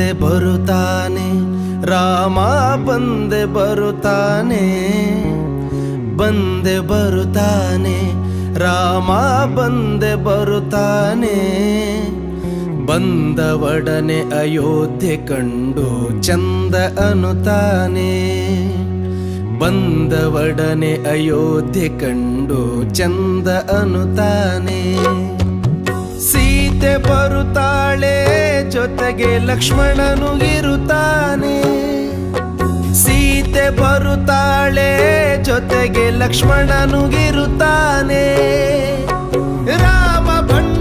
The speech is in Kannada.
ಬಂದೆ ಬರುತ್ತಾನೆ, ರಾಮ ಬಂದೆ ಬರುತ್ತಾನೆ, ಬಂದೆ ಬರುತ್ತಾನೆ, ರಾಮ ಬಂದೆ ಬರುತ್ತಾನೆ. ಬಂದವಡನೆ ಅಯೋಧ್ಯೆ ಕಂಡು ಚಂದ ಅನ್ನುತ್ತಾನೆ, ಬಂದವಡನೆ ಅಯೋಧ್ಯೆ ಕಂಡು ಚಂದ ಅನ್ನುತ್ತಾನೆ. ಸೀತೆ ಬರುತ್ತಾಳೆ ಜೊತೆಗೆ ಲಕ್ಷ್ಮಣನು ಇರುತ್ತಾನೆ, ಸೀತೆ ಬರುತ್ತಾಳೆ ಜೊತೆಗೆ ಲಕ್ಷ್ಮಣನು ಇರುತ್ತಾನೆ. ರಾಮ ಬಂದ